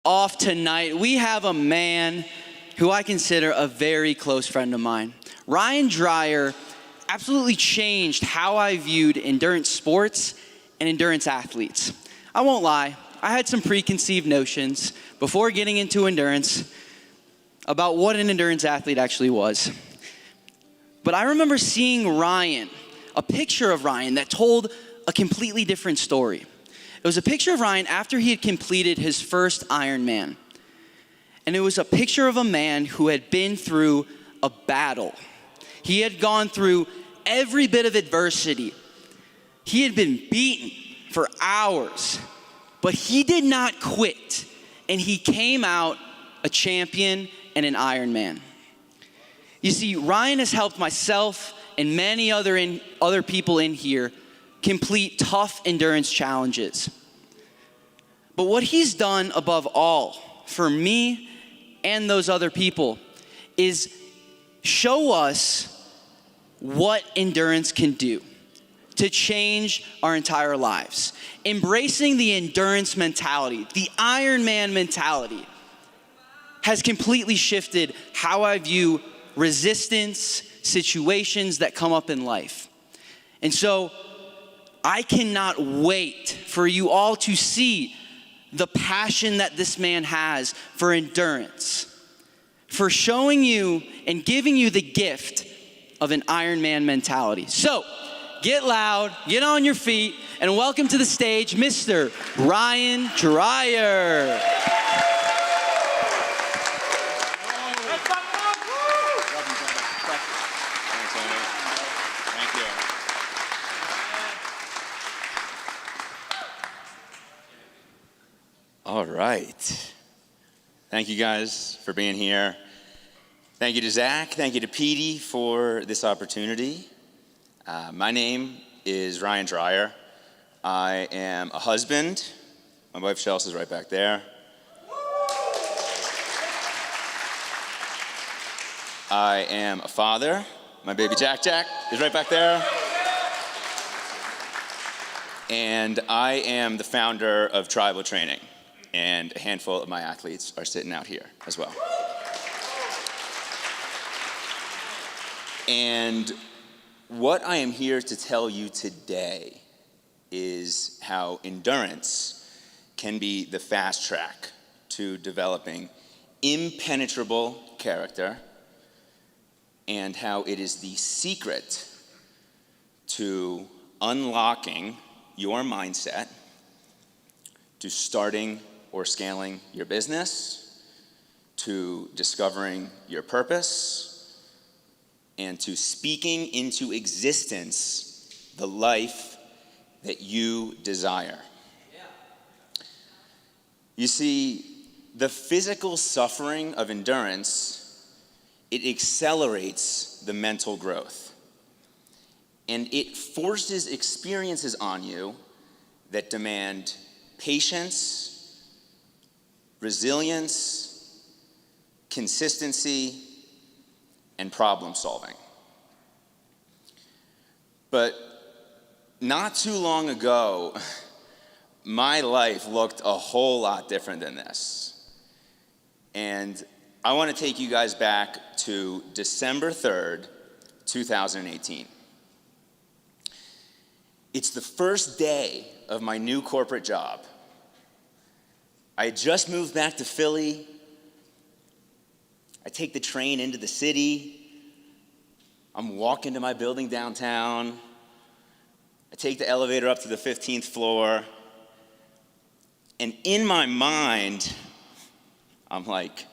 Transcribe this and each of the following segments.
Off tonight, we have a man who I consider a very close friend of mine. Ryan Dreyer absolutely changed how I viewed endurance sports and endurance athletes. I won't lie, I had some preconceived notions before getting into endurance about what an endurance athlete actually was. But I remember seeing Ryan, a picture of Ryan that told a completely different story. It was a picture of Ryan after he had completed his first Ironman. And it was a picture of a man who had been through a battle. He had gone through every bit of adversity. He had been beaten for hours, but he did not quit. And he came out a champion and an Ironman. You see, Ryan has helped myself and many other people in here complete tough endurance challenges. But what he's done above all for me and those other people is show us what endurance can do to change our entire lives. Embracing the endurance mentality, the Ironman mentality, has completely shifted how I view resistance, situations that come up in life. And so I cannot wait for you all to see the passion that this man has for endurance, for showing you and giving you the gift of an Ironman mentality. So get loud, get on your feet, and welcome to the stage, Mr. Ryan Dreyer. All right. Thank you guys for being here. Thank you to Zach. Thank you to Petey for this opportunity. My name is Ryan Dreyer. I am a husband. My wife Chelsea is right back there. I am a father. My baby Jack is right back there. And I am the founder of Tribal Training. And a handful of my athletes are sitting out here as well. And what I am here to tell you today is how endurance can be the fast track to developing impenetrable character, and how it is the secret to unlocking your mindset, to starting or scaling your business, to discovering your purpose, and to speaking into existence the life that you desire. You see, the physical suffering of endurance, it accelerates the mental growth. And it forces experiences on you that demand patience, resilience, consistency, and problem solving. But not too long ago, my life looked a whole lot different than this. And I want to take you guys back to December 3rd, 2018. It's the first day of my new corporate job. I had just moved back to Philly. I take the train into the city. I'm walking to my building downtown. I take the elevator up to the 15th floor. And in my mind, I'm like,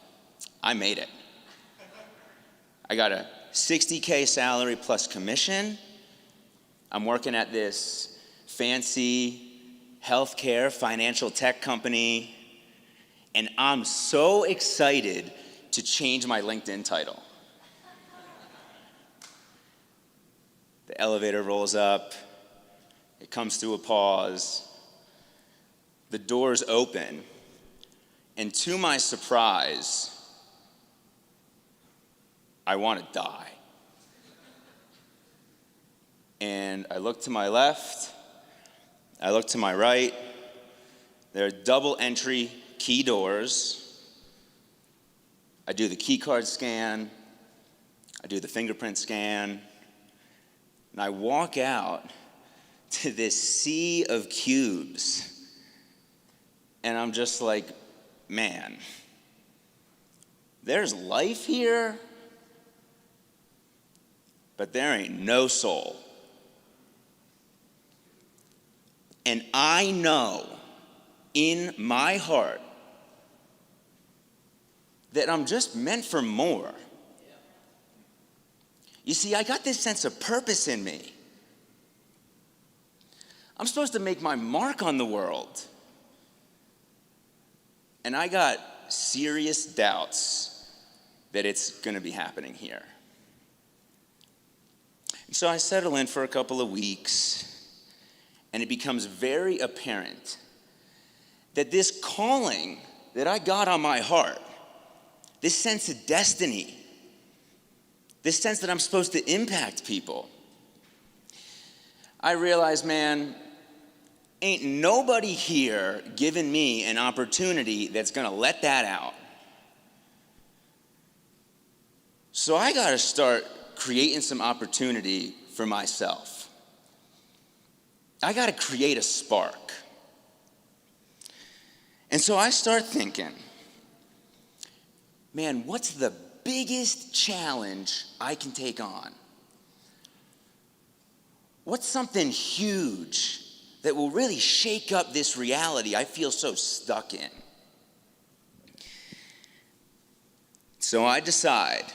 I made it. I got a $60K salary plus commission. I'm working at this fancy healthcare financial tech company. And I'm so excited to change my LinkedIn title. The elevator rolls up, it comes to a pause, the doors open, and to my surprise, I want to die. And I look to my left, I look to my right, there are double entry key doors, I do the key card scan, I do the fingerprint scan, and I walk out to this sea of cubes. And I'm just like, man, there's life here, but there ain't no soul. And I know in my heart that I'm just meant for more. You see, I got this sense of purpose in me. I'm supposed to make my mark on the world. And I got serious doubts that it's going to be happening here. And so I settle in for a couple of weeks, and it becomes very apparent that this calling that I got on my heart, this sense of destiny, this sense that I'm supposed to impact people, I realize, man, ain't nobody here giving me an opportunity that's gonna let that out. So I gotta start creating some opportunity for myself. I gotta create a spark. And so I start thinking, man, what's the biggest challenge I can take on? What's something huge that will really shake up this reality I feel so stuck in? So I decide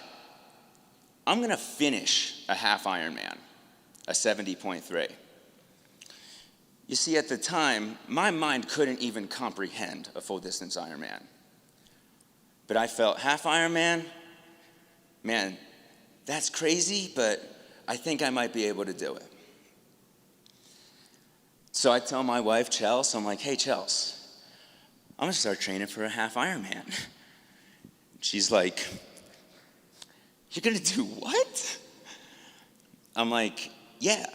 I'm gonna finish a half Ironman, a 70.3. You see, at the time, my mind couldn't even comprehend a full distance Ironman. But I felt half Ironman, man, that's crazy, but I think I might be able to do it. So I tell my wife, Chels, I'm like, hey, Chels, I'm gonna start training for a half Ironman. She's like, you're gonna do what? I'm like, yeah.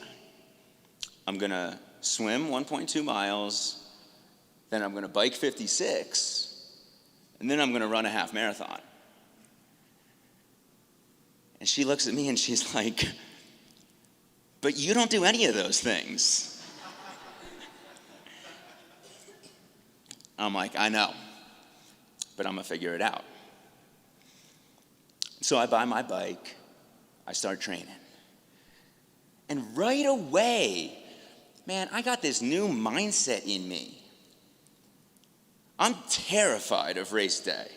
I'm gonna swim 1.2 miles, then I'm gonna bike 56, and then I'm gonna run a half marathon. And she looks at me and she's like, but you don't do any of those things. I'm like, I know, but I'm gonna figure it out. So I buy my bike, I start training. And right away, man, I got this new mindset in me. I'm terrified of race day.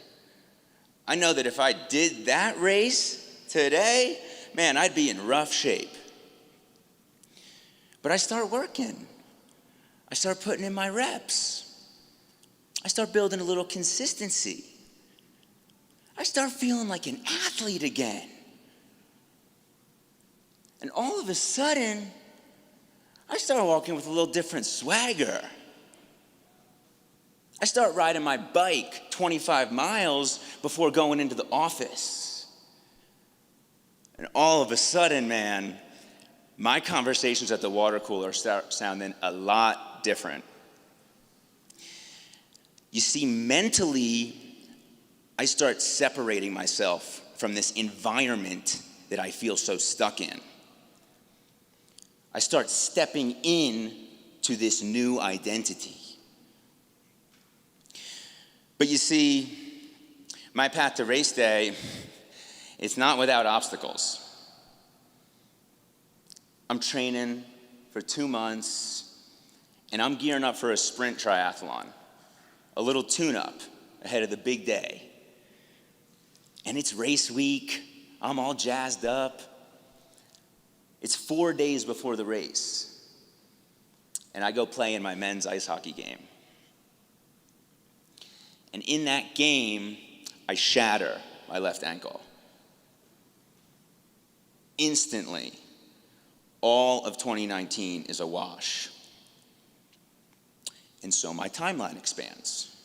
I know that if I did that race today, man, I'd be in rough shape. But I start working. I start putting in my reps. I start building a little consistency. I start feeling like an athlete again. And all of a sudden, I start walking with a little different swagger. I start riding my bike 25 miles before going into the office. And all of a sudden, man, my conversations at the water cooler start sounding a lot different. You see, mentally, I start separating myself from this environment that I feel so stuck in. I start stepping in to this new identity. But you see, my path to race day, it's not without obstacles. I'm training for 2 months, and I'm gearing up for a sprint triathlon, a little tune-up ahead of the big day. And it's race week, I'm all jazzed up. It's 4 days before the race, and I go play in my men's ice hockey game. And in that game, I shatter my left ankle. Instantly, all of 2019 is a wash. And so my timeline expands.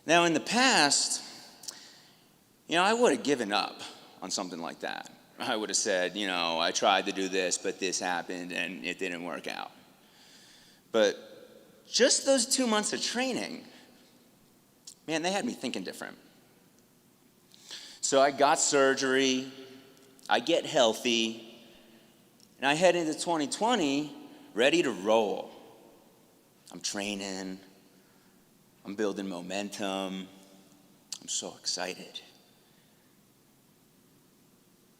Now, in the past, I would have given up on something like that. I would have said, I tried to do this, but this happened and it didn't work out. But just those 2 months of training, man, they had me thinking different. So I got surgery, I get healthy, and I head into 2020 ready to roll. I'm training, I'm building momentum, I'm so excited.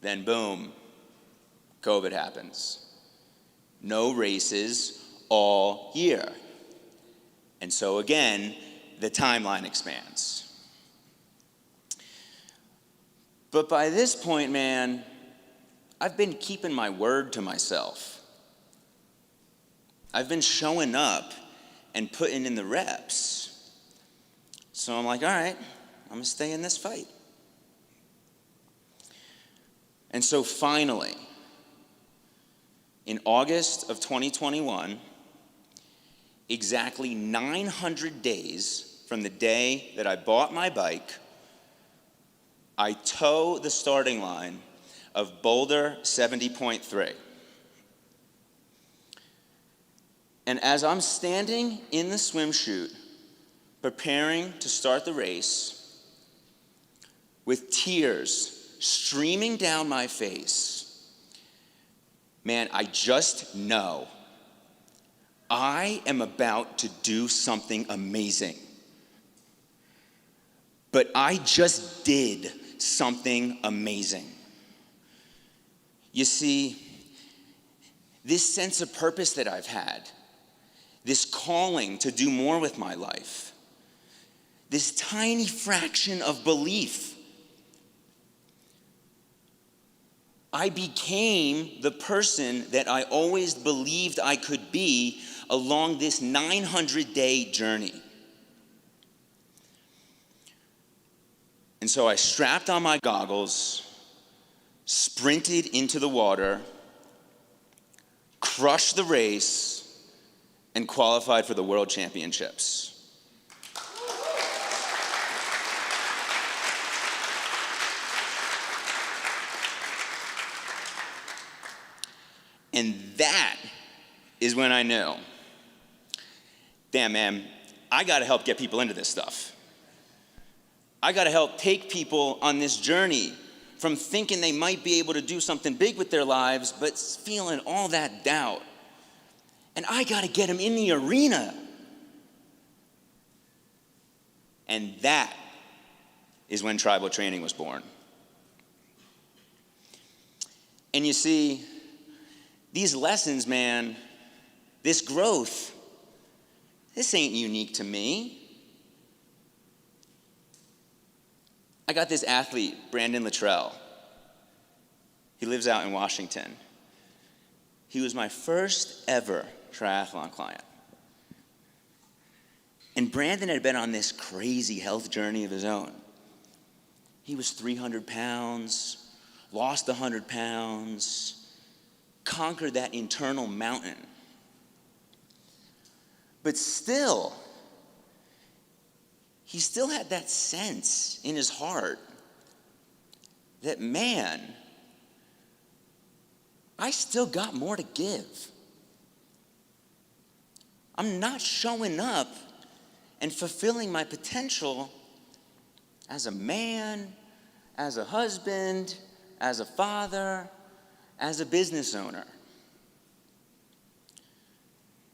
Then boom, COVID happens. No races all year. And so again, the timeline expands. But by this point, man, I've been keeping my word to myself. I've been showing up and putting in the reps. So I'm like, all right, I'm gonna stay in this fight. And so finally, in August of 2021, exactly 900 days from the day that I bought my bike, I toe the starting line of Boulder 70.3. And as I'm standing in the swim chute, preparing to start the race, with tears streaming down my face, man, I just know I am about to do something amazing. But I just did something amazing. You see, this sense of purpose that I've had, this calling to do more with my life, this tiny fraction of belief, I became the person that I always believed I could be along this 900-day journey. And so I strapped on my goggles, sprinted into the water, crushed the race, and qualified for the World Championships. And that is when I knew, damn man, I gotta help get people into this stuff. I gotta help take people on this journey from thinking they might be able to do something big with their lives, but feeling all that doubt. And I gotta get them in the arena. And that is when tribal training was born. And you see, these lessons, man, this growth, this ain't unique to me. I got this athlete, Brandon Luttrell. He lives out in Washington. He was my first ever triathlon client. And Brandon had been on this crazy health journey of his own. He was 300 pounds, lost 100 pounds, conquered that internal mountain. But still, he still had that sense in his heart that, man, I still got more to give. I'm not showing up and fulfilling my potential as a man, as a husband, as a father, as a business owner.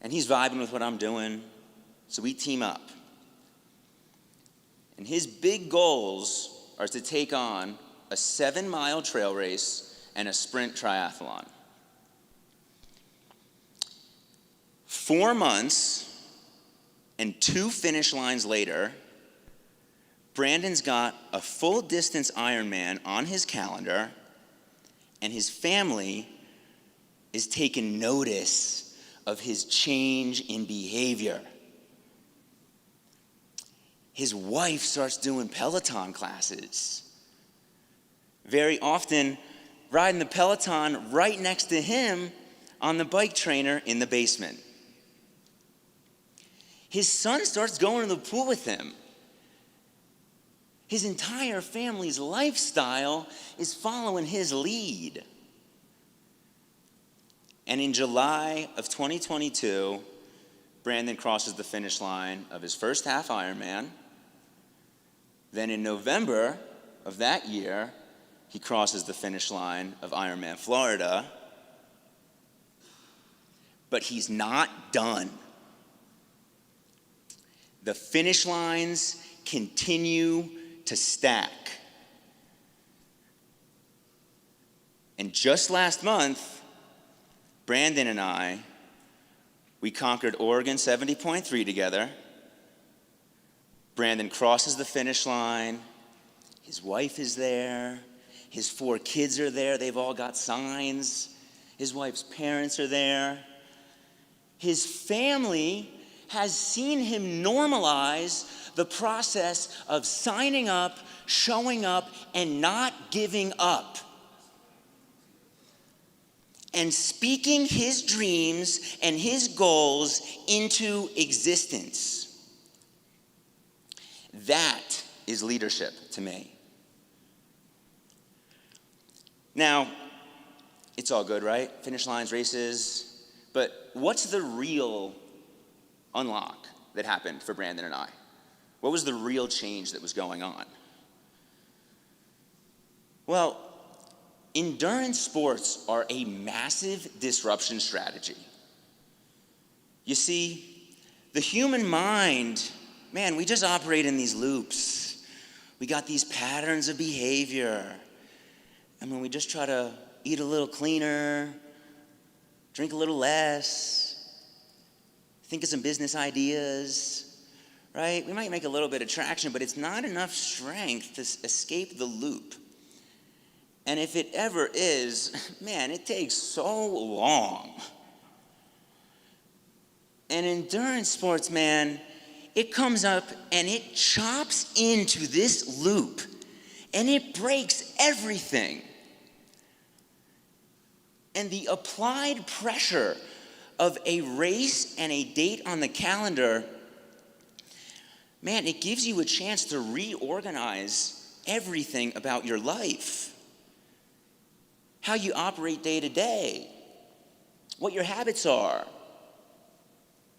And he's vibing with what I'm doing, so we team up. And his big goals are to take on a 7-mile trail race and a sprint triathlon. 4 months and 2 finish lines later, Brandon's got a full distance Ironman on his calendar, and his family is taking notice of his change in behavior. His wife starts doing Peloton classes. Very often, riding the Peloton right next to him on the bike trainer in the basement. His son starts going to the pool with him. His entire family's lifestyle is following his lead. And in July of 2022, Brandon crosses the finish line of his first half Ironman, Then in November of that year, he crosses the finish line of Ironman Florida. But he's not done. The finish lines continue to stack. And just last month, Brandon and I, we conquered Oregon 70.3 together. Brandon crosses the finish line. His wife is there. His 4 kids are there. They've all got signs. His wife's parents are there. His family has seen him normalize the process of signing up, showing up, and not giving up. And speaking his dreams and his goals into existence. That is leadership to me. Now, it's all good, right? Finish lines, races. But what's the real unlock that happened for Brandon and I? What was the real change that was going on? Well, endurance sports are a massive disruption strategy. You see, the human mind, man, we just operate in these loops. We got these patterns of behavior. I mean, we just try to eat a little cleaner, drink a little less, think of some business ideas, right? We might make a little bit of traction, but it's not enough strength to escape the loop. And if it ever is, man, it takes so long. And endurance sports, man, it comes up and it chops into this loop and it breaks everything. And the applied pressure of a race and a date on the calendar, man, it gives you a chance to reorganize everything about your life. How you operate day to day, what your habits are.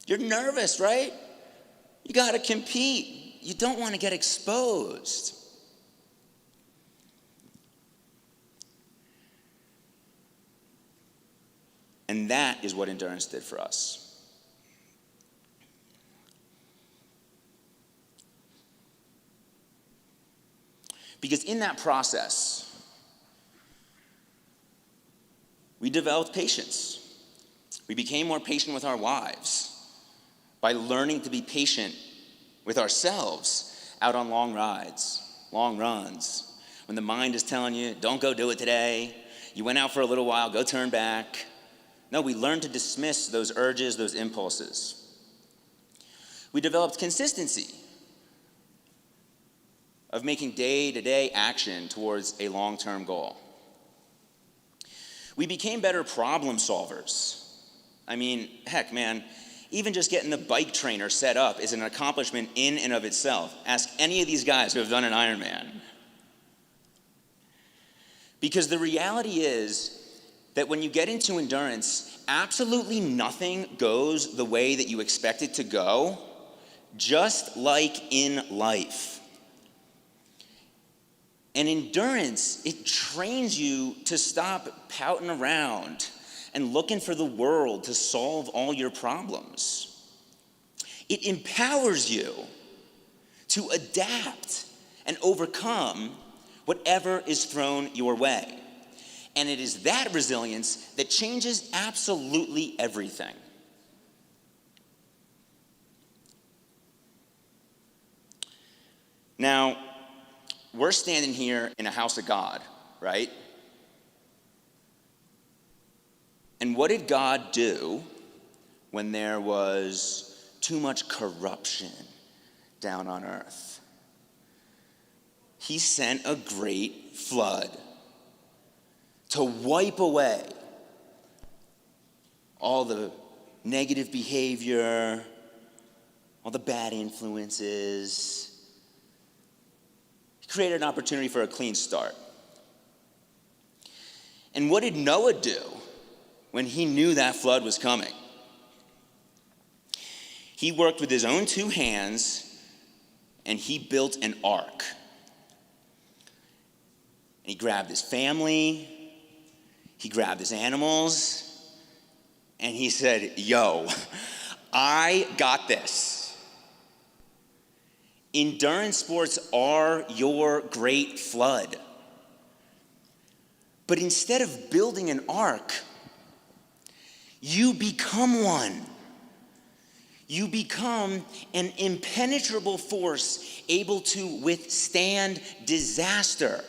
You're nervous, right? You gotta compete. You don't wanna get exposed. And that is what endurance did for us. Because in that process, we developed patience. We became more patient with our wives by learning to be patient with ourselves out on long rides, long runs. When the mind is telling you, don't go do it today, you went out for a little while, go turn back. No, we learned to dismiss those urges, those impulses. We developed consistency of making day-to-day action towards a long-term goal. We became better problem solvers. I mean, heck, man, even just getting the bike trainer set up is an accomplishment in and of itself. Ask any of these guys who have done an Ironman. Because the reality is that when you get into endurance, absolutely nothing goes the way that you expect it to go, just like in life. And endurance, it trains you to stop pouting around and looking for the world to solve all your problems. It empowers you to adapt and overcome whatever is thrown your way. And it is that resilience that changes absolutely everything. Now, we're standing here in a house of God, right? And what did God do when there was too much corruption down on earth? He sent a great flood to wipe away all the negative behavior, all the bad influences. He created an opportunity for a clean start. And what did Noah do when he knew that flood was coming? He worked with his own 2 hands and he built an ark. And he grabbed his family, he grabbed his animals, and he said, yo, I got this. Endurance sports are your great flood. But instead of building an ark, you become one. You become an impenetrable force able to withstand disaster.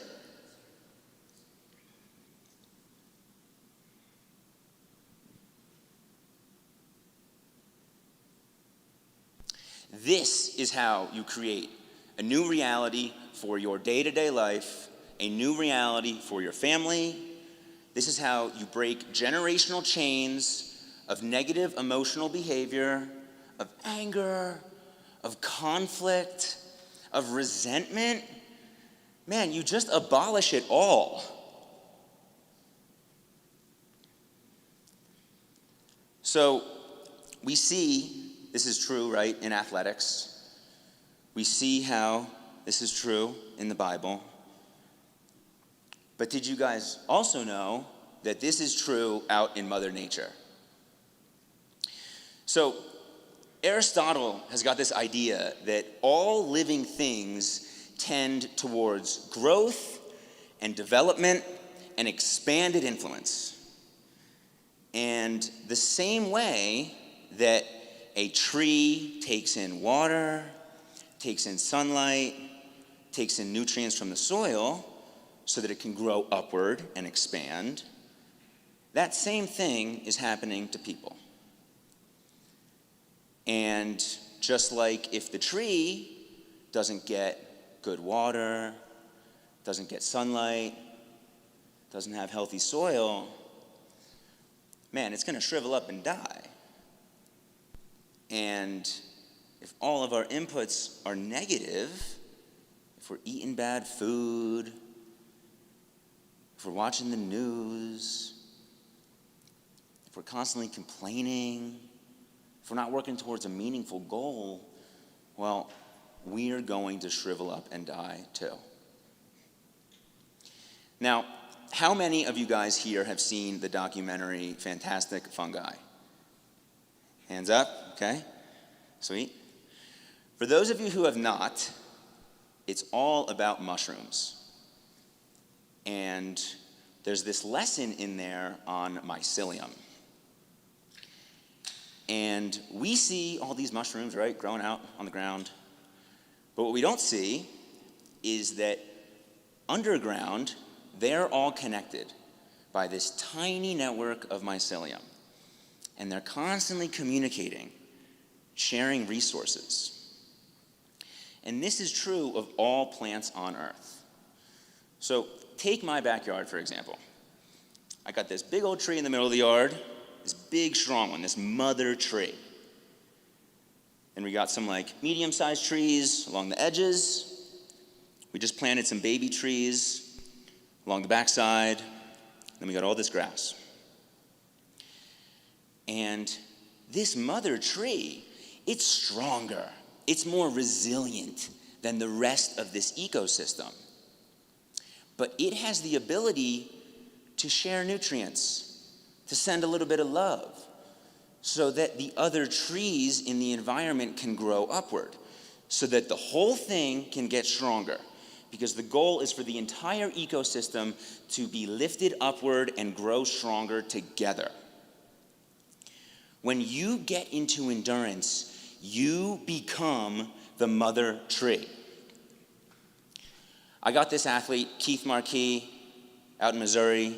This is how you create a new reality for your day-to-day life, a new reality for your family. This is how you break generational chains of negative emotional behavior, of anger, of conflict, of resentment. Man, you just abolish it all. So we see this is true, right, in athletics. We see how this is true in the Bible. But did you guys also know that this is true out in Mother Nature? So Aristotle has got this idea that all living things tend towards growth and development and expanded influence. And the same way that a tree takes in water, takes in sunlight, takes in nutrients from the soil so that it can grow upward and expand, that same thing is happening to people. And just like if the tree doesn't get good water, doesn't get sunlight, doesn't have healthy soil, man, it's going to shrivel up and die. And if all of our inputs are negative, if we're eating bad food, if we're watching the news, if we're constantly complaining, if we're not working towards a meaningful goal, well, we're going to shrivel up and die too. Now, how many of you guys here have seen the documentary Fantastic Fungi? Hands up, okay, sweet. For those of you who have not, it's all about mushrooms. And there's this lesson in there on mycelium. And we see all these mushrooms, right, growing out on the ground. But what we don't see is that underground, they're all connected by this tiny network of mycelium. And they're constantly communicating, sharing resources. And this is true of all plants on Earth. So take my backyard, for example. I got this big old tree in the middle of the yard, this big, strong one, this mother tree. And we got some like medium-sized trees along the edges. We just planted some baby trees along the backside. Then we got all this grass. And this mother tree, it's stronger. It's more resilient than the rest of this ecosystem. But it has the ability to share nutrients, to send a little bit of love, so that the other trees in the environment can grow upward, so that the whole thing can get stronger. Because the goal is for the entire ecosystem to be lifted upward and grow stronger together. When you get into endurance, you become the mother tree. I got this athlete, Keith Marquis, out in Missouri.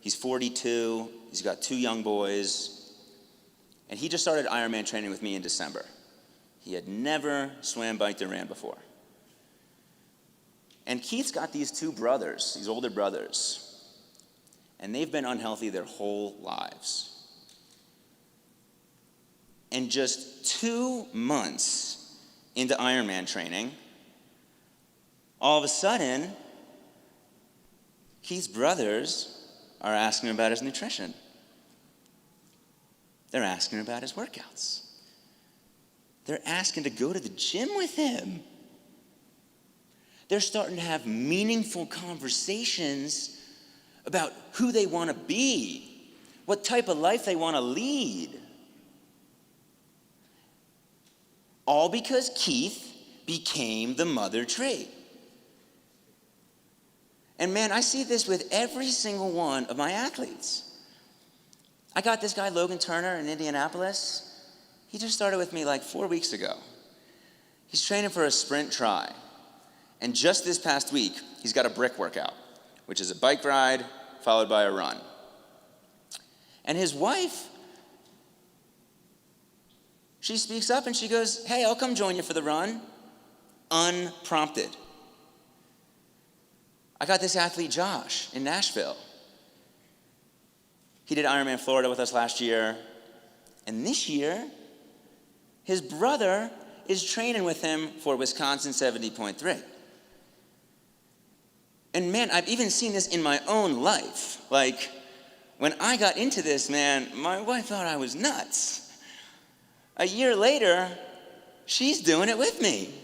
He's 42. He's got 2 young boys. And he just started Ironman training with me in December. He had never swam, biked, or ran before. And Keith's got these 2 brothers, these older brothers. And they've been unhealthy their whole lives. And just 2 months into Ironman training, all of a sudden, Keith's brothers are asking him about his nutrition. They're asking him about his workouts. They're asking to go to the gym with him. they're starting to have meaningful conversations about who they want to be, what type of life they want to lead. All because Keith became the mother tree. And man, I see this with every single one of my athletes. I got this guy, Logan Turner, in Indianapolis. He just started with me like 4 weeks ago. He's training for a sprint try. And just this past week, he's got a brick workout, which is a bike ride followed by a run. And his wife, she speaks up and she goes, "Hey, I'll come join you for the run." Unprompted. I got this athlete, Josh, in Nashville. He did Ironman Florida with us last year. And this year, his brother is training with him for Wisconsin 70.3. And man, I've even seen this in my own life. Like, when I got into this, man, my wife thought I was nuts. A year later, she's doing it with me.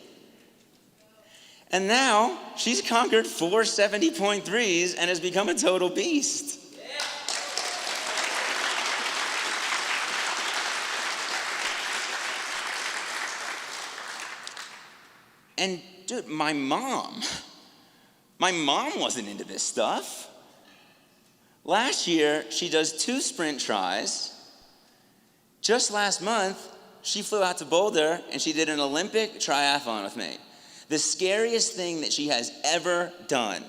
And now, she's conquered 4 70.3s and has become a total beast. And dude, my mom wasn't into this stuff. Last year, she does 2 sprint tries. Just last month, she flew out to Boulder and she did an Olympic triathlon with me. The scariest thing that she has ever done.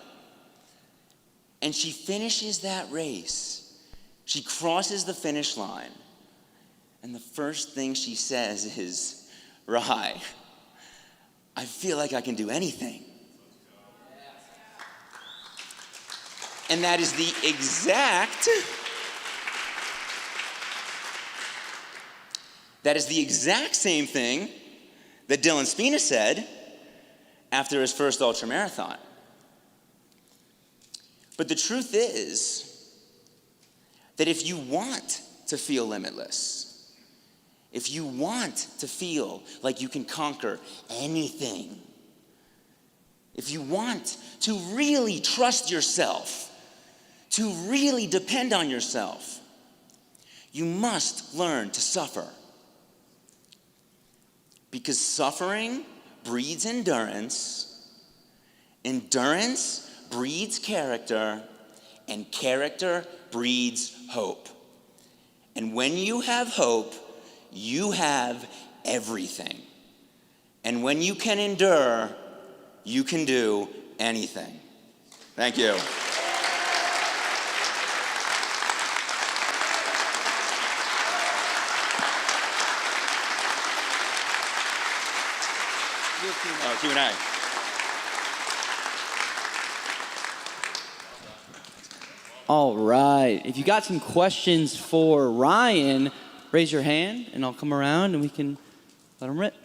And she finishes that race. She crosses the finish line. And the first thing she says is, "Rai, I feel like I can do anything." And that is the exact same thing that Dylan Spina said after his first ultramarathon. But the truth is that if you want to feel limitless, if you want to feel like you can conquer anything, if you want to really trust yourself, to really depend on yourself, you must learn to suffer. Because suffering breeds endurance, endurance breeds character, and character breeds hope. And when you have hope, you have everything. And when you can endure, you can do anything. Thank you. Q&A. All right. If you got some questions for Ryan, raise your hand and I'll come around and we can let him rip.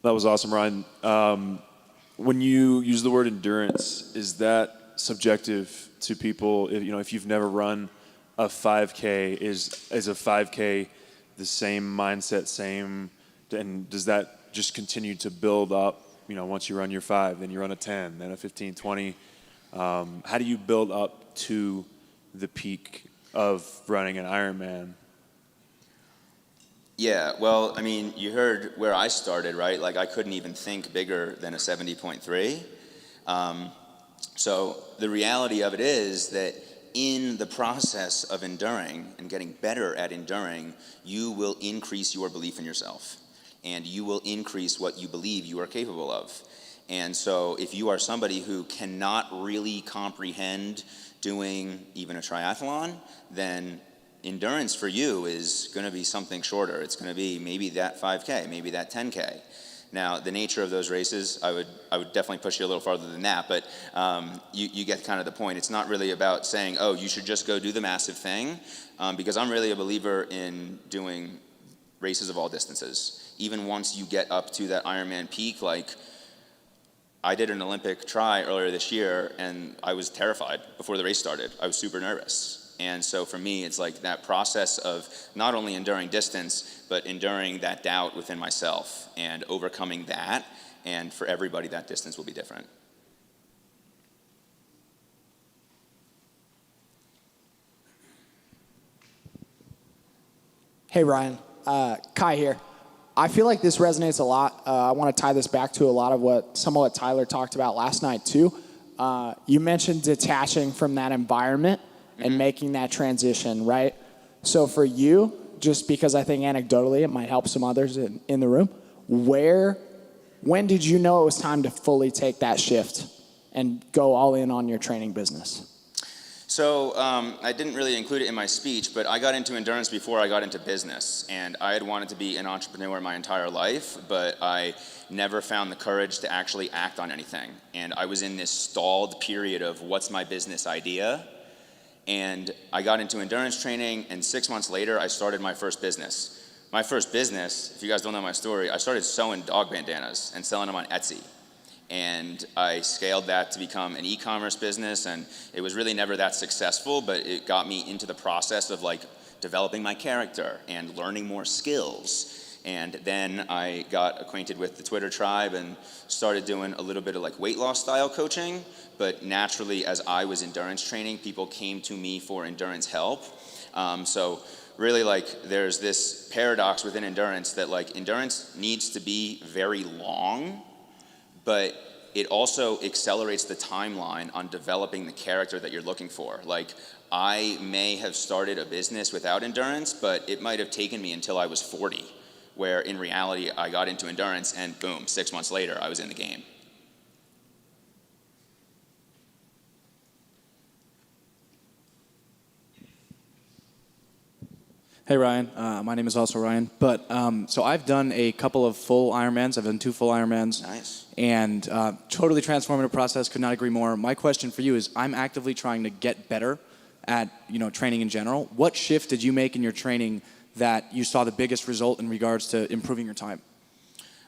That was awesome, Ryan. When you use the word endurance, is that subjective to people? If you've never run a 5K, is a 5K the same mindset, and does that just continue to build up? Once you run your 5, then you run a 10, then a 15, 20. How do you build up to the peak of running an Ironman? Yeah, well, I mean, you heard where I started, right? Like, I couldn't even think bigger than a 70.3. So the reality of it is that in the process of enduring and getting better at enduring, you will increase your belief in yourself. And you will increase what you believe you are capable of. And so if you are somebody who cannot really comprehend doing even a triathlon, then endurance for you is going to be something shorter. It's going to be maybe that 5K, maybe that 10K. Now, the nature of those races, I would definitely push you a little farther than that, but you get kind of the point. It's not really about saying, oh, you should just go do the massive thing, because I'm really a believer in doing races of all distances. Even once you get up to that Ironman peak, like, I did an Olympic try earlier this year, and I was terrified before the race started. I was super nervous. And so for me, it's like that process of not only enduring distance, but enduring that doubt within myself and overcoming that And for everybody, that distance will be different. Hey, Ryan. Kai here. I feel like this resonates a lot. I want to tie this back to a lot of some of what Tyler talked about last night, too. You mentioned detaching from that environment and making that transition, right? So for you, just because I think anecdotally it might help some others in the room, when did you know it was time to fully take that shift and go all in on your training business? So I didn't really include it in my speech, but I got into endurance before I got into business. And I had wanted to be an entrepreneur my entire life, but I never found the courage to actually act on anything. And I was in this stalled period of what's my business idea? And I got into endurance training, and 6 months later, I started my first business. My first business, if you guys don't know my story, I started sewing dog bandanas and selling them on Etsy. And I scaled that to become an e-commerce business, and it was really never that successful, but it got me into the process of like developing my character and learning more skills. And then I got acquainted with the Twitter tribe and started doing a little bit of like weight loss style coaching. But naturally, as I was endurance training, people came to me for endurance help. So really, like, there's this paradox within endurance that like endurance needs to be very long, but it also accelerates the timeline on developing the character that you're looking for. Like, I may have started a business without endurance, but it might have taken me until I was 40, where in reality, I got into endurance and boom, 6 months later, I was in the game. Hey Ryan, my name is also Ryan, but so I've done a couple of full Ironmans. I've done 2 full Ironmans. Nice. And totally transformative process, could not agree more. My question for you is, I'm actively trying to get better at training in general. What shift did you make in your training that you saw the biggest result in regards to improving your time?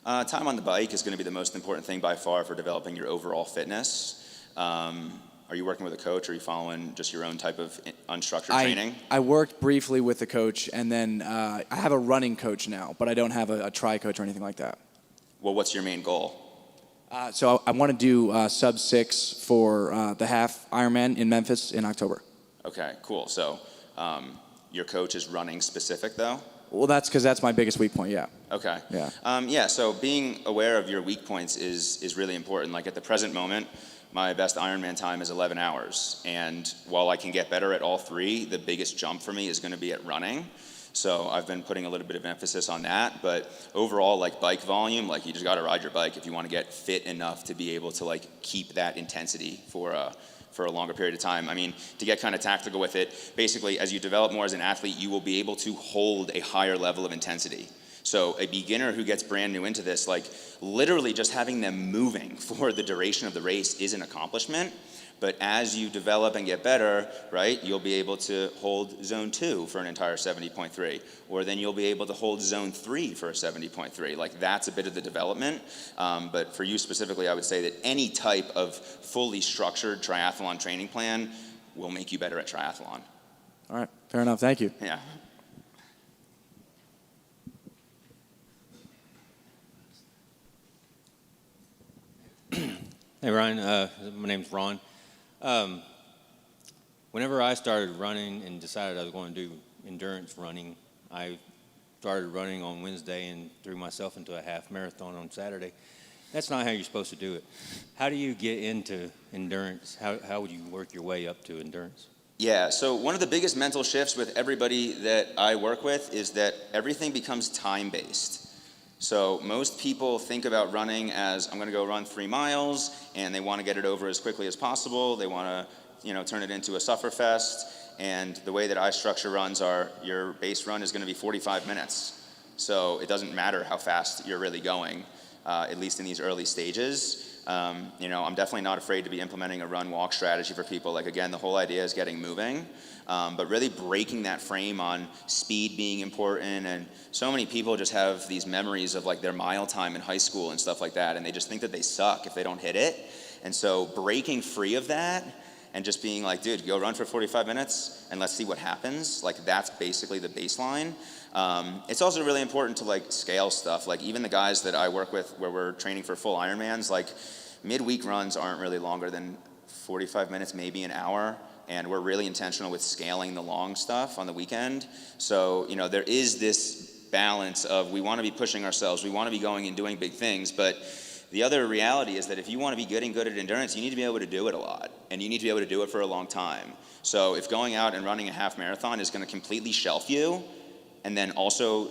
Time on the bike is going to be the most important thing by far for developing your overall fitness. Are you working with a coach, or are you following just your own type of unstructured training? I worked briefly with a coach, and then I have a running coach now, but I don't have a tri coach or anything like that. Well, what's your main goal? So I want to do sub 6 for the half Ironman in Memphis in October. Okay, cool. So your coach is running specific, though? Well, that's because that's my biggest weak point, yeah. Okay. Yeah. So being aware of your weak points is really important. Like at the present moment, my best Ironman time is 11 hours. And while I can get better at all 3, the biggest jump for me is going to be at running. So I've been putting a little bit of emphasis on that. But overall, like bike volume, like you just got to ride your bike if you want to get fit enough to be able to like keep that intensity for a longer period of time. I mean, to get kind of tactical with it, basically as you develop more as an athlete, you will be able to hold a higher level of intensity. So a beginner who gets brand new into this, like literally just having them moving for the duration of the race is an accomplishment. But as you develop and get better, right, you'll be able to hold zone 2 for an entire 70.3, or then you'll be able to hold zone 3 for a 70.3. Like that's a bit of the development. But for you specifically, I would say that any type of fully structured triathlon training plan will make you better at triathlon. All right, fair enough. Thank you. Yeah. Hey Ryan, my name's Ron. Whenever I started running and decided I was going to do endurance running, I started running on Wednesday and threw myself into a half marathon on Saturday. That's not how you're supposed to do it. How do you get into endurance? How would you work your way up to endurance? Yeah, so one of the biggest mental shifts with everybody that I work with is that everything becomes time-based. So most people think about running as, I'm going to go run 3 miles, and they want to get it over as quickly as possible. They want to, turn it into a sufferfest. And the way that I structure runs are, your base run is going to be 45 minutes. So it doesn't matter how fast you're really going, at least in these early stages. I'm definitely not afraid to be implementing a run-walk strategy for people. Like, again, the whole idea is getting moving, but really breaking that frame on speed being important. And so many people just have these memories of like their mile time in high school and stuff like that, and they just think that they suck if they don't hit it. And so breaking free of that and just being like, dude, go run for 45 minutes and let's see what happens. Like, that's basically the baseline. It's also really important to like scale stuff. Like, even the guys that I work with where we're training for full Ironmans, like midweek runs aren't really longer than 45 minutes, maybe an hour. And we're really intentional with scaling the long stuff on the weekend. So, there is this balance of, we want to be pushing ourselves, we want to be going and doing big things, but the other reality is that if you want to be getting good at endurance, you need to be able to do it a lot, and you need to be able to do it for a long time. So if going out and running a half marathon is going to completely shelf you and then also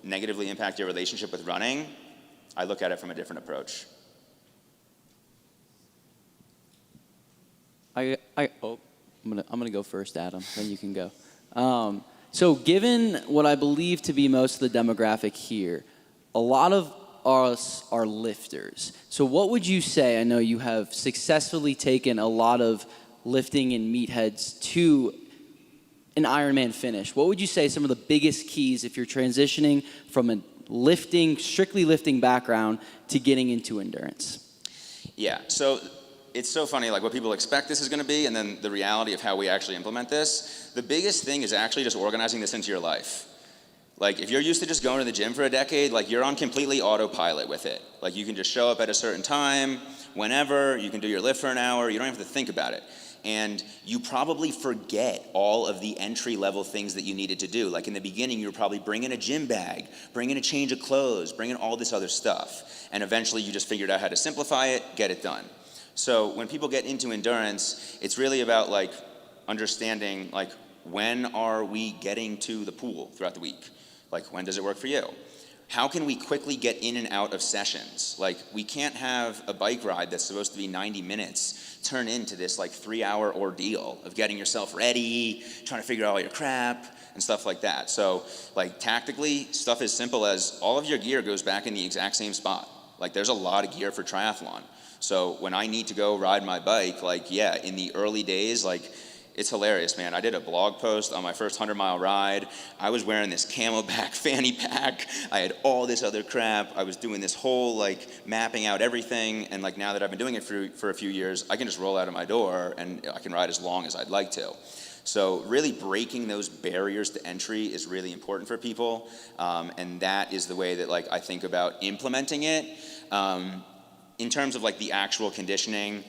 negatively impact your relationship with running, I look at it from a different approach. I'm gonna go first, Adam. Then you can go. So given what I believe to be most of the demographic here, a lot of us are lifters. So what would you say? I know you have successfully taken a lot of lifting and meatheads to an Ironman finish. What would you say some of the biggest keys if you're transitioning from a strictly lifting background to getting into endurance? Yeah, so it's so funny, like what people expect this is going to be, and then the reality of how we actually implement this. The biggest thing is actually just organizing this into your life. Like, if you're used to just going to the gym for a decade, like, you're on completely autopilot with it. Like, you can just show up at a certain time, whenever, you can do your lift for an hour, you don't have to think about it. And you probably forget all of the entry-level things that you needed to do. Like, in the beginning, you were probably bringing a gym bag, bringing a change of clothes, bringing all this other stuff. And eventually, you just figured out how to simplify it, get it done. So when people get into endurance, it's really about, like, understanding, like, when are we getting to the pool throughout the week? Like, when does it work for you? How can we quickly get in and out of sessions? Like, we can't have a bike ride that's supposed to be 90 minutes turn into this like 3-hour ordeal of getting yourself ready, trying to figure out all your crap and stuff like that. So like, tactically, stuff as simple as all of your gear goes back in the exact same spot. Like, there's a lot of gear for triathlon. So when I need to go ride my bike, like, yeah, in the early days, like, it's hilarious, man. I did a blog post on my first 100-mile ride. I was wearing this Camelback fanny pack. I had all this other crap. I was doing this whole, like, mapping out everything. And, like, now that I've been doing it for a few years, I can just roll out of my door and I can ride as long as I'd like to. So really breaking those barriers to entry is really important for people. And that is the way that, like, I think about implementing it. In terms of like the actual conditioning,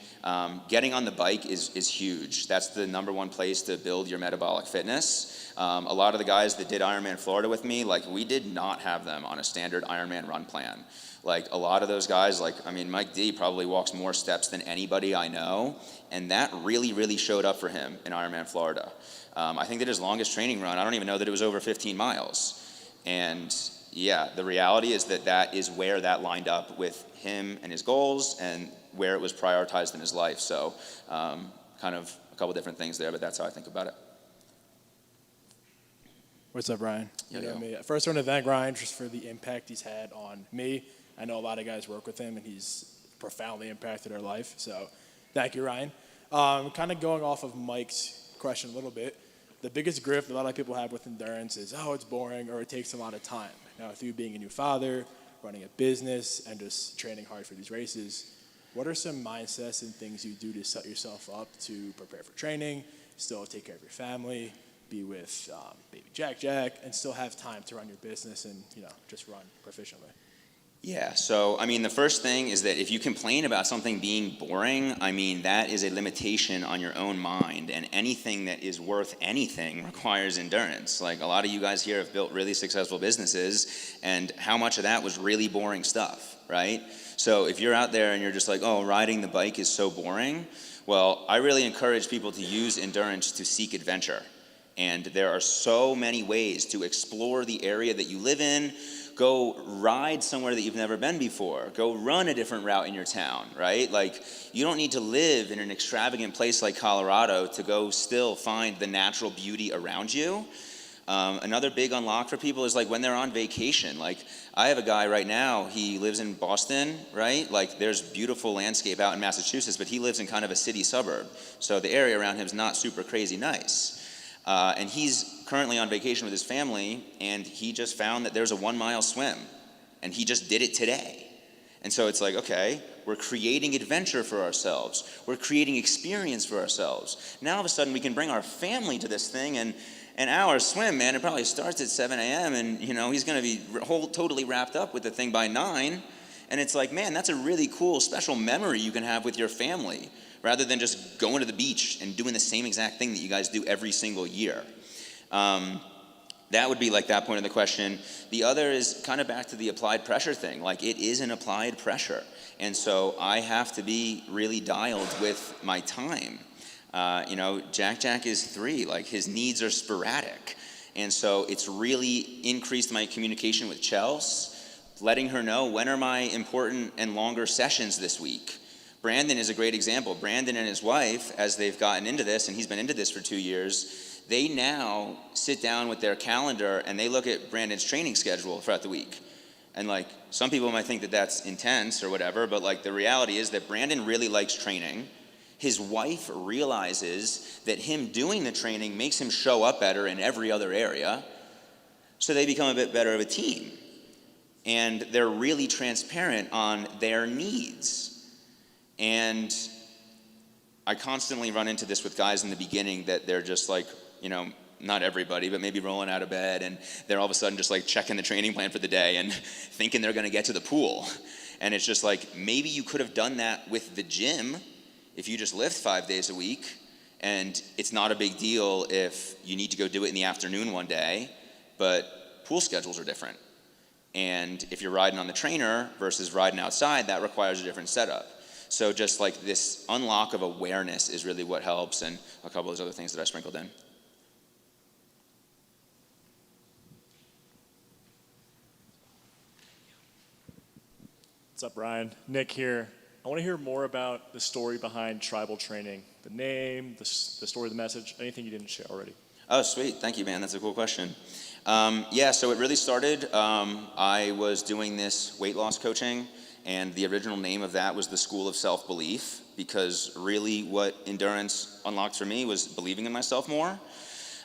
getting on the bike is huge. That's the number one place to build your metabolic fitness. A lot of the guys that did Ironman Florida with me, like, we did not have them on a standard Ironman run plan. Like, a lot of those guys, like, I mean, Mike D probably walks more steps than anybody I know, and that really, really showed up for him in Ironman Florida. I think that his longest training run, I don't even know that it was over 15 miles. And yeah, the reality is that that is where that lined up with him and his goals and where it was prioritized in his life. So kind of a couple different things there, but that's how I think about it. What's up, Ryan? Yo, You know yo. me. First, I want to thank Ryan just for the impact he's had on me. I know a lot of guys work with him, and he's profoundly impacted our life. So thank you, Ryan. Kind of going off of Mike's question a little bit, the biggest grift a lot of people have with endurance is, oh, it's boring or it takes a lot of time. Now, through being a new father, running a business, and just training hard for these races, what are some mindsets and things you do to set yourself up to prepare for training, still take care of your family, be with baby Jack, and still have time to run your business and, just run proficiently? Yeah, so I mean, the first thing is that if you complain about something being boring, I mean, that is a limitation on your own mind, and anything that is worth anything requires endurance. Like, a lot of you guys here have built really successful businesses, and how much of that was really boring stuff, right? So if you're out there and you're just like, oh, riding the bike is so boring, well, I really encourage people to use endurance to seek adventure. And there are so many ways to explore the area that you live in. Go ride somewhere that you've never been before. Go run a different route in your town, right? Like, you don't need to live in an extravagant place like Colorado to go still find the natural beauty around you. Another big unlock for people is like when they're on vacation. Like, I have a guy right now, he lives in Boston, right? Like, there's beautiful landscape out in Massachusetts, but he lives in kind of a city suburb. So the area around him is not super crazy nice. And he's currently on vacation with his family, and he just found that there's a 1-mile swim, and he just did it today. And so it's like, okay, we're creating adventure for ourselves. We're creating experience for ourselves. Now all of a sudden we can bring our family to this thing, and an hour swim, man, it probably starts at 7 a.m. and he's gonna be totally wrapped up with the thing by 9. And it's like, man, that's a really cool, special memory you can have with your family, rather than just going to the beach and doing the same exact thing that you guys do every single year. That would be like that point of the question. The other is kind of back to the applied pressure thing. Like, it is an applied pressure. And so I have to be really dialed with my time. Jack is 3, like his needs are sporadic. And so it's really increased my communication with Chelsea, letting her know when are my important and longer sessions this week. Brandon is a great example. Brandon and his wife, as they've gotten into this, and he's been into this for 2 years, they now sit down with their calendar and they look at Brandon's training schedule throughout the week. And like, some people might think that that's intense or whatever, but like the reality is that Brandon really likes training. His wife realizes that him doing the training makes him show up better in every other area. So they become a bit better of a team. And they're really transparent on their needs. And I constantly run into this with guys in the beginning that they're just like, not everybody, but maybe rolling out of bed, and they're all of a sudden just like checking the training plan for the day and thinking they're gonna get to the pool. And it's just like, maybe you could have done that with the gym if you just lift 5 days a week, and it's not a big deal if you need to go do it in the afternoon one day, but pool schedules are different. And if you're riding on the trainer versus riding outside, that requires a different setup. So just like this unlock of awareness is really what helps, and a couple of those other things that I sprinkled in. What's up, Ryan? Nick here. I want to hear more about the story behind tribal training, the name, the story, the message, anything you didn't share already. Oh, sweet. Thank you, man. That's a cool question. So it really started, I was doing this weight loss coaching, and the original name of that was the School of Self-Belief, because really what endurance unlocked for me was believing in myself more.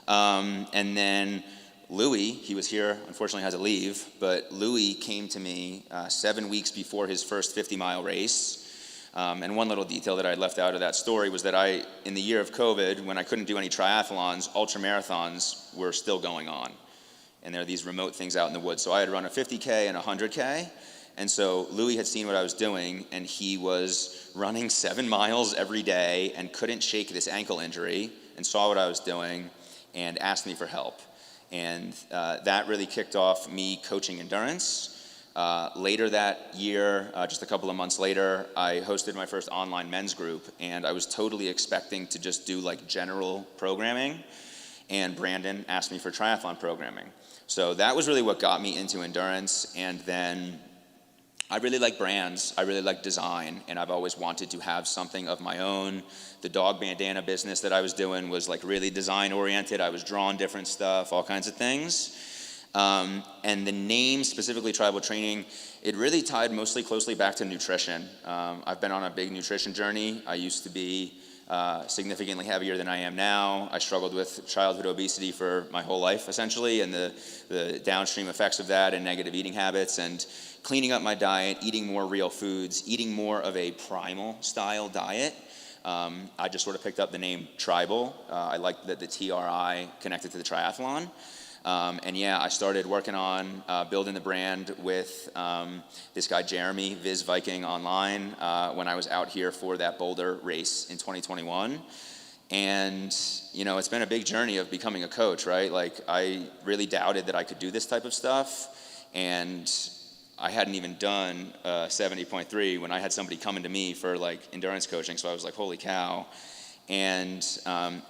And then Louis, he was here, unfortunately had to leave, but Louis came to me 7 weeks before his first 50-mile race. And one little detail that I left out of that story was that in the year of COVID, when I couldn't do any triathlons, ultramarathons were still going on. And there are these remote things out in the woods. So I had run a 50K and a 100K. And so Louis had seen what I was doing, and he was running 7 miles every day and couldn't shake this ankle injury, and saw what I was doing and asked me for help. And that really kicked off me coaching endurance. Later that year, just a couple of months later, I hosted my first online men's group, and I was totally expecting to just do like general programming, and Brandon asked me for triathlon programming. So that was really what got me into endurance. And then I really like brands, I really like design, and I've always wanted to have something of my own. The dog bandana business that I was doing was like really design oriented. I was drawing different stuff, all kinds of things. And the name, specifically Tribal Training, it really tied mostly closely back to nutrition. I've been on a big nutrition journey. I used to be significantly heavier than I am now. I struggled with childhood obesity for my whole life, essentially, and the downstream effects of that and negative eating habits, and cleaning up my diet, eating more real foods, eating more of a primal style diet. I just sort of picked up the name Tribal. I liked that the TRI connected to the triathlon. I started working on building the brand with this guy Jeremy, Viz Viking online, when I was out here for that Boulder race in 2021. And it's been a big journey of becoming a coach, right? Like, I really doubted that I could do this type of stuff, and I hadn't even done 70.3 when I had somebody coming to me for like endurance coaching. So I was like, holy cow. And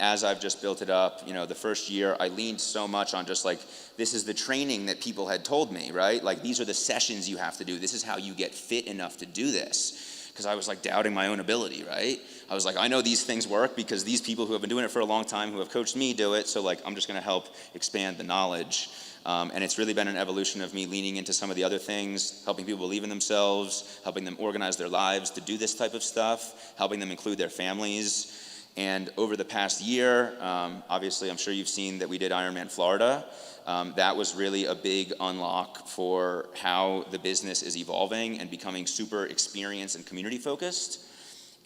as I've just built it up, the first year I leaned so much on just like, this is the training that people had told me, right? Like, these are the sessions you have to do. This is how you get fit enough to do this. Because I was like doubting my own ability, right? I was like, I know these things work because these people who have been doing it for a long time, who have coached me, do it. So like, I'm just gonna help expand the knowledge. And it's really been an evolution of me leaning into some of the other things, helping people believe in themselves, helping them organize their lives to do this type of stuff, helping them include their families. And over the past year, obviously I'm sure you've seen that we did Ironman Florida. That was really a big unlock for how the business is evolving and becoming super experience and community focused.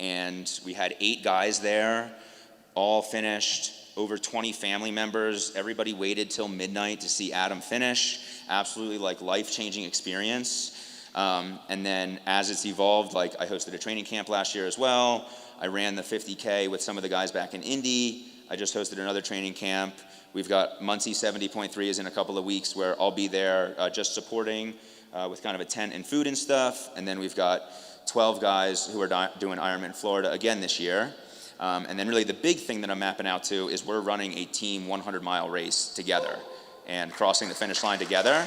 And we had 8 guys there, all finished, over 20 family members. Everybody waited till midnight to see Adam finish. Absolutely like life-changing experience. And then as it's evolved, like I hosted a training camp last year as well. I ran the 50K with some of the guys back in Indy. I just hosted another training camp. We've got Muncie 70.3 is in a couple of weeks where I'll be there just supporting with kind of a tent and food and stuff. And then we've got 12 guys who are doing Ironman Florida again this year. And then really the big thing that I'm mapping out to is we're running a team 100-mile race together and crossing the finish line together.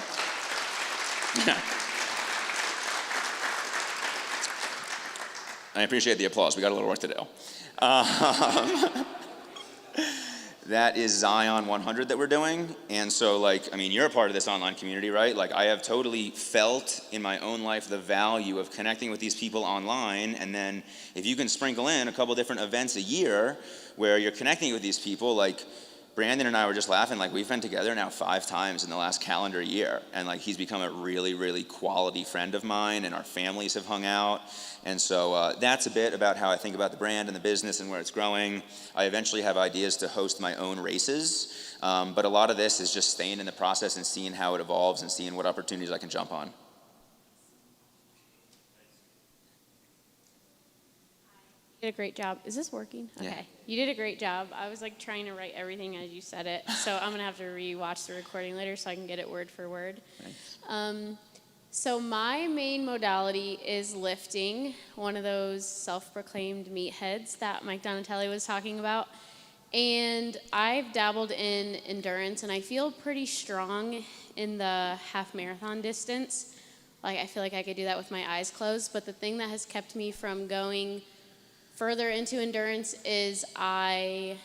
I appreciate the applause. We got a little work to do. That is Zion 100 that we're doing. And so like, I mean, you're a part of this online community, right? Like I have totally felt in my own life the value of connecting with these people online. And then if you can sprinkle in a couple different events a year where you're connecting with these people, like Brandon and I were just laughing, like we've been together now 5 times in the last calendar year. And like he's become a really, really quality friend of mine and our families have hung out. And so that's a bit about how I think about the brand and the business and where it's growing. I eventually have ideas to host my own races. But a lot of this is just staying in the process and seeing how it evolves and seeing what opportunities I can jump on. You did a great job. Is this working? Okay. Yeah. You did a great job. I was like trying to write everything as you said it. So I'm going to have to re-watch the recording later so I can get it word for word. Thanks. So my main modality is lifting, one of those self-proclaimed meatheads that Mike Donatelli was talking about. And I've dabbled in endurance, and I feel pretty strong in the half marathon distance. Like I feel like I could do that with my eyes closed. But the thing that has kept me from going further into endurance is I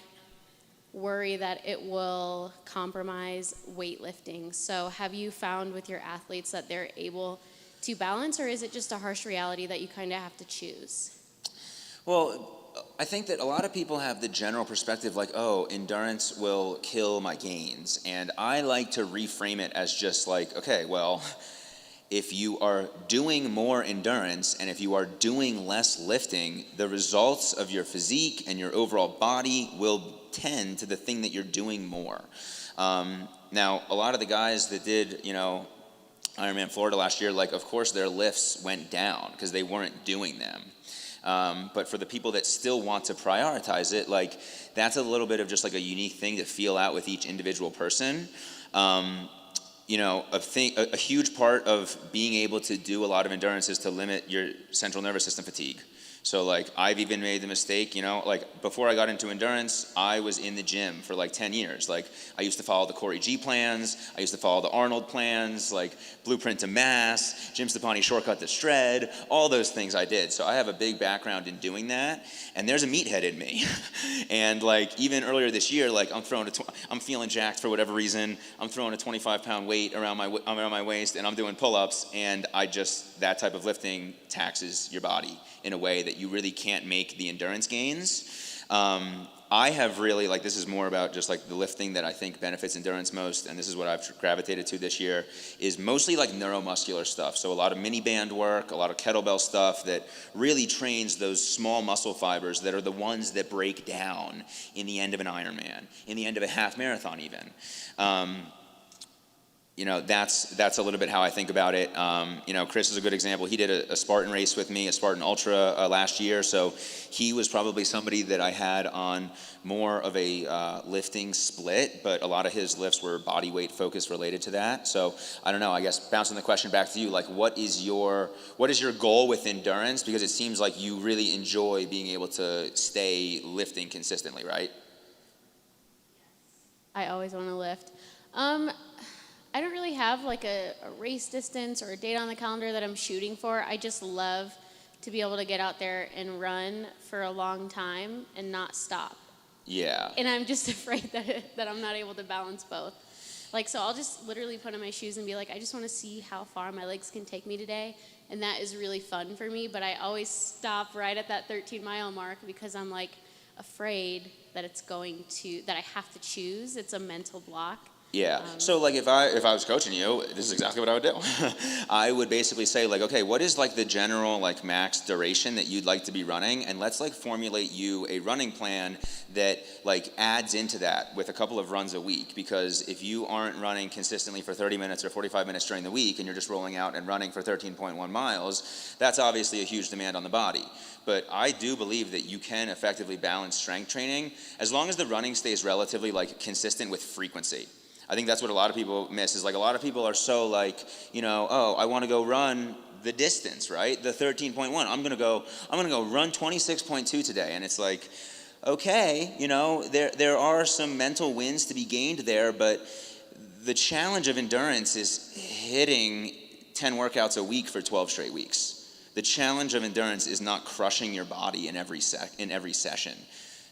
worry that it will compromise weightlifting. So have you found with your athletes that they're able to balance, or is it just a harsh reality that you kind of have to choose? Well, I think that a lot of people have the general perspective like, oh, endurance will kill my gains. And I like to reframe it as just like, okay, well, if you are doing more endurance and if you are doing less lifting, the results of your physique and your overall body will tend to the thing that you're doing more. Now, a lot of the guys that did, Ironman Florida last year, like, of course, their lifts went down because they weren't doing them. But for the people that still want to prioritize it, like, that's a little bit of just like a unique thing to feel out with each individual person. A huge part of being able to do a lot of endurance is to limit your central nervous system fatigue. So like I've even made the mistake, like before I got into endurance, I was in the gym for like 10 years. Like I used to follow the Corey G plans. I used to follow the Arnold plans, like Blueprint to Mass, Jim Stepani Shortcut to Shred, all those things I did. So I have a big background in doing that. And there's a meathead in me. And like even earlier this year, like I'm feeling jacked for whatever reason. I'm throwing a 25-pound weight around my waist and I'm doing pull-ups. And that type of lifting taxes your body in a way that you really can't make the endurance gains. I have really, like, this is more about just like the lifting that I think benefits endurance most, and this is what I've gravitated to this year, is mostly like neuromuscular stuff. So a lot of mini band work, a lot of kettlebell stuff that really trains those small muscle fibers that are the ones that break down in the end of an Ironman, in the end of a half marathon even. That's a little bit how I think about it. Chris is a good example. He did a Spartan race with me, a Spartan Ultra last year. So he was probably somebody that I had on more of a lifting split, but a lot of his lifts were body weight focused related to that. So I don't know, I guess bouncing the question back to you, like what is your goal with endurance? Because it seems like you really enjoy being able to stay lifting consistently, right? I always want to lift. I don't really have like a race distance or a date on the calendar that I'm shooting for. I just love to be able to get out there and run for a long time and not stop. Yeah. And I'm just afraid that I'm not able to balance both. Like, so I'll just literally put on my shoes and be like, I just want to see how far my legs can take me today. And that is really fun for me. But I always stop right at that 13-mile mark because I'm like, afraid that that I have to choose. It's a mental block. Yeah. So like if I was coaching you, this is exactly what I would do. I would basically say like, okay, what is like the general like max duration that you'd like to be running, and let's like formulate you a running plan that like adds into that with a couple of runs a week. Because if you aren't running consistently for 30 minutes or 45 minutes during the week, and you're just rolling out and running for 13.1 miles, that's obviously a huge demand on the body. But I do believe that you can effectively balance strength training as long as the running stays relatively like consistent with frequency. I think that's what a lot of people miss, is like a lot of people are so like, oh, I want to go run the distance, right? The 13.1. I'm gonna go run 26.2 today. And it's like, okay, there are some mental wins to be gained there, but the challenge of endurance is hitting 10 workouts a week for 12 straight weeks. The challenge of endurance is not crushing your body in every session.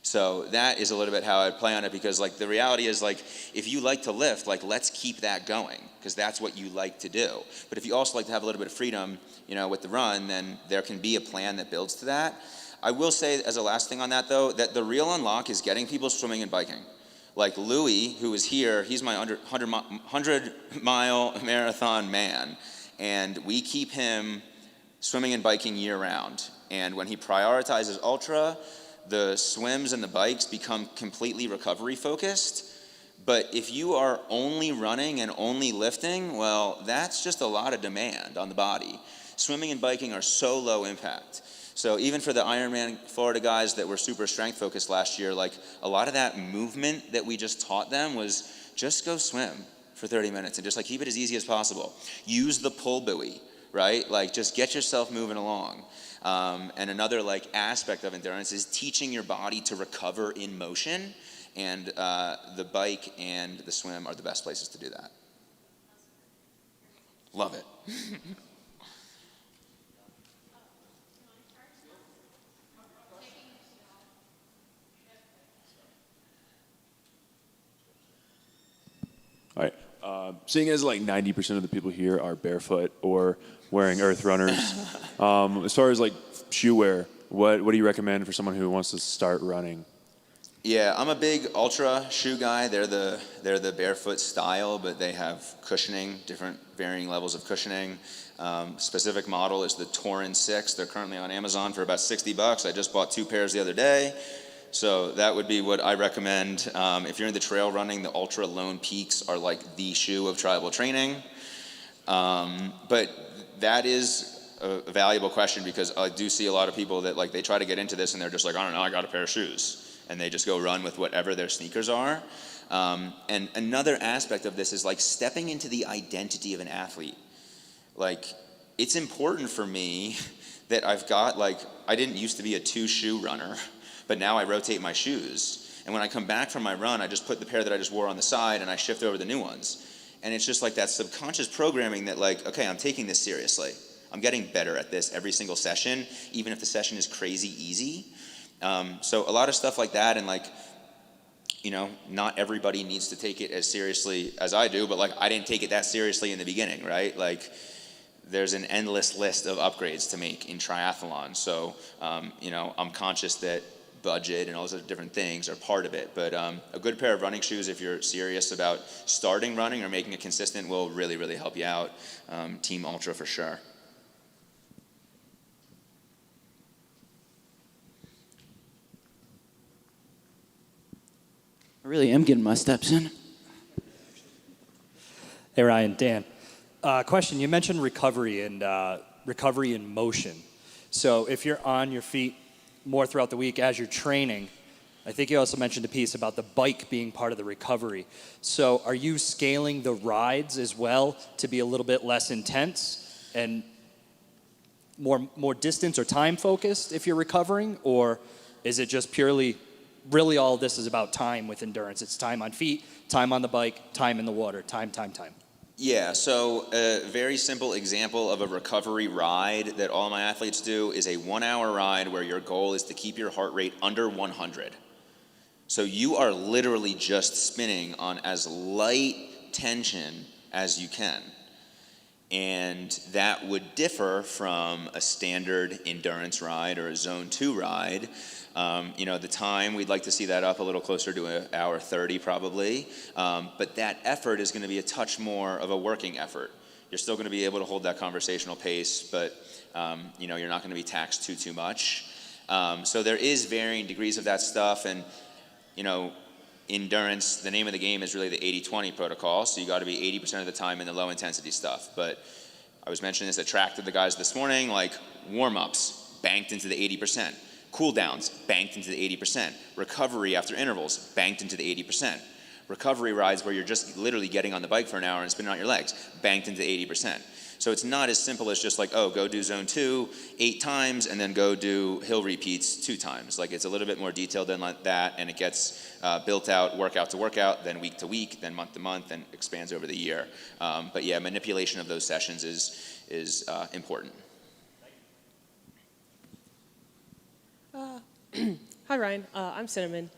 So that is a little bit how I play on it, because like the reality is like if you like to lift, like let's keep that going because that's what you like to do. But if you also like to have a little bit of freedom, with the run, then there can be a plan that builds to that. I will say as a last thing on that though, that the real unlock is getting people swimming and biking. Like Louis, who is here, he's my 100-mile marathon man, and we keep him swimming and biking year round. And when he prioritizes ultra, the swims and the bikes become completely recovery focused. But if you are only running and only lifting, well, that's just a lot of demand on the body. Swimming and biking are so low impact. So even for the Ironman Florida guys that were super strength focused last year, like a lot of that movement that we just taught them was just go swim for 30 minutes and just like keep it as easy as possible. Use the pull buoy, right? Like just get yourself moving along. And another like aspect of endurance is teaching your body to recover in motion, and the bike and the swim are the best places to do that. Love it. All right. Seeing as like 90% of the people here are barefoot or wearing Earth Runners, as far as like shoe wear, what do you recommend for someone who wants to start running? Yeah, I'm a big ultra shoe guy. They're the barefoot style, but they have cushioning, different varying levels of cushioning. Specific model is the Torin 6. They're currently on Amazon for about $60. I just bought 2 pairs the other day. So that would be what I recommend. If you're into trail running, the Ultra Lone Peaks are like the shoe of tribal training. But that is a valuable question, because I do see a lot of people that like they try to get into this and they're just like, I don't know, I got a pair of shoes. And they just go run with whatever their sneakers are. And another aspect of this is like stepping into the identity of an athlete. Like it's important for me that I've got like, I didn't used to be a 2-shoe runner, but now I rotate my shoes. And when I come back from my run, I just put the pair that I just wore on the side and I shift over the new ones. And it's just like that subconscious programming that like, okay, I'm taking this seriously. I'm getting better at this every single session, even if the session is crazy easy. So a lot of stuff like that, and like, not everybody needs to take it as seriously as I do, but like I didn't take it that seriously in the beginning, right? Like there's an endless list of upgrades to make in triathlon. So, I'm conscious that budget and all those other different things are part of it. But a good pair of running shoes, if you're serious about starting running or making it consistent, will really, really help you out. Team Ultra for sure. I really am getting my steps in. Hey Ryan, Dan. Question, you mentioned recovery and recovery in motion. So if you're on your feet more throughout the week as you're training, I think you also mentioned a piece about the bike being part of the recovery. So are you scaling the rides as well to be a little bit less intense and more distance or time focused if you're recovering? Or is it just purely, really all this is about time with endurance? It's time on feet, time on the bike, time in the water, time. Yeah, so a very simple example of a recovery ride that all my athletes do is a 1-hour ride where your goal is to keep your heart rate under 100. So you are literally just spinning on as light tension as you can. And that would differ from a standard endurance ride or a zone 2 ride. The time, we'd like to see that up a little closer to an hour 30 probably. But that effort is going to be a touch more of a working effort. You're still going to be able to hold that conversational pace, but you're not going to be taxed too much. So there is varying degrees of that stuff, and endurance, the name of the game is really the 80-20 protocol, so you got to be 80% of the time in the low intensity stuff. But I was mentioning this at track to the guys this morning, like warm-ups, banked into the 80%. Cool downs, banked into the 80%. Recovery after intervals, banked into the 80%. Recovery rides where you're just literally getting on the bike for an hour and spinning out your legs, banked into 80%. So it's not as simple as just like, go do zone 2 8 times and then go do hill repeats 2 times. Like, it's a little bit more detailed than like that, and it gets built out workout to workout, then week to week, then month to month, and expands over the year. But yeah, manipulation of those sessions is important. Hi, Ryan. I'm Cinnamon.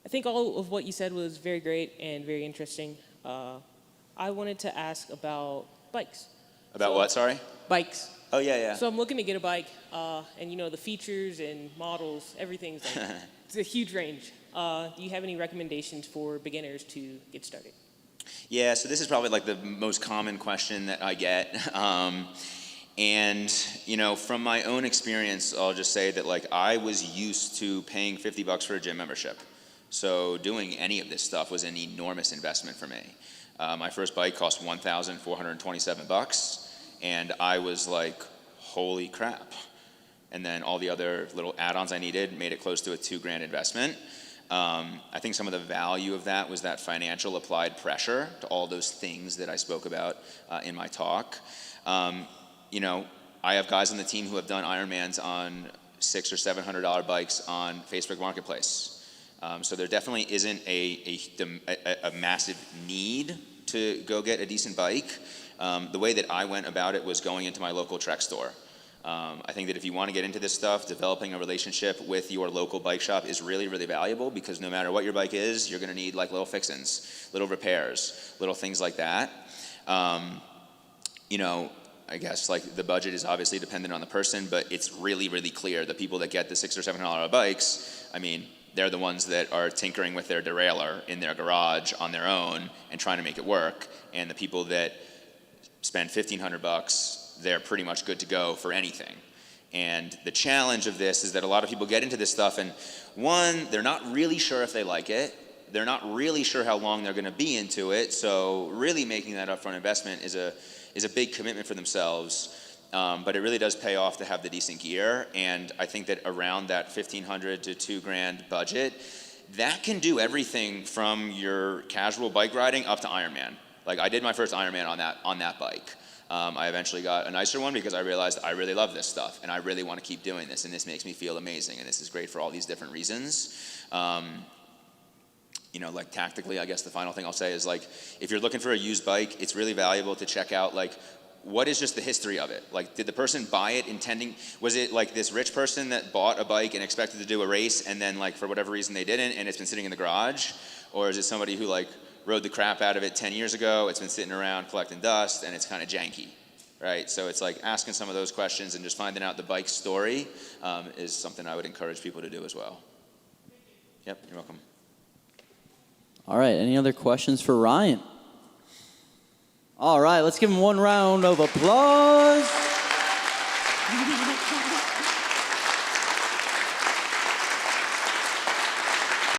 I think all of what you said was very great and very interesting. I wanted to ask about bikes. About what, sorry? Bikes. Oh, yeah. So I'm looking to get a bike, and the features and models, everything's like, it's a huge range. Do you have any recommendations for beginners to get started? Yeah, so this is probably like the most common question that I get. And from my own experience, I'll just say that like I was used to paying $50 for a gym membership. So doing any of this stuff was an enormous investment for me. My first bike cost $1,427, and I was like, holy crap. And then all the other little add-ons I needed made it close to a $2,000 investment. I think some of the value of that was that financial applied pressure to all those things that I spoke about in my talk. I have guys on the team who have done Ironmans on $600 or $700 bikes on Facebook Marketplace. So there definitely isn't a massive need to go get a decent bike. The way that I went about it was going into my local Trek store. I think that if you want to get into this stuff, developing a relationship with your local bike shop is really, really valuable, because no matter what your bike is, you're going to need like little fixins, little repairs, little things like that. I guess like the budget is obviously dependent on the person, but it's really, really clear the people that get the $600 or $700 bikes, they're the ones that are tinkering with their derailleur in their garage on their own and trying to make it work. And the people that spend $1,500, they're pretty much good to go for anything. And the challenge of this is that a lot of people get into this stuff, and one, they're not really sure if they like it. They're not really sure how long they're going to be into it. So really making that upfront investment is a big commitment for themselves. But it really does pay off to have the decent gear. And I think that around that $1,500 to $2,000 budget, that can do everything from your casual bike riding up to Ironman. Like, I did my first Ironman on that bike. I eventually got a nicer one because I realized I really love this stuff and I really want to keep doing this, and this makes me feel amazing, and this is great for all these different reasons. Like tactically, I guess the final thing I'll say is like, if you're looking for a used bike, it's really valuable to check out like, what is just the history of it? Like, did the person buy it was it like this rich person that bought a bike and expected to do a race, and then like for whatever reason they didn't, and it's been sitting in the garage? Or is it somebody who like rode the crap out of it 10 years ago, it's been sitting around collecting dust, and it's kind of janky, right? So it's like asking some of those questions and just finding out the bike story is something I would encourage people to do as well. Yep, you're welcome. All right, any other questions for Ryan? All right, let's give him one round of applause.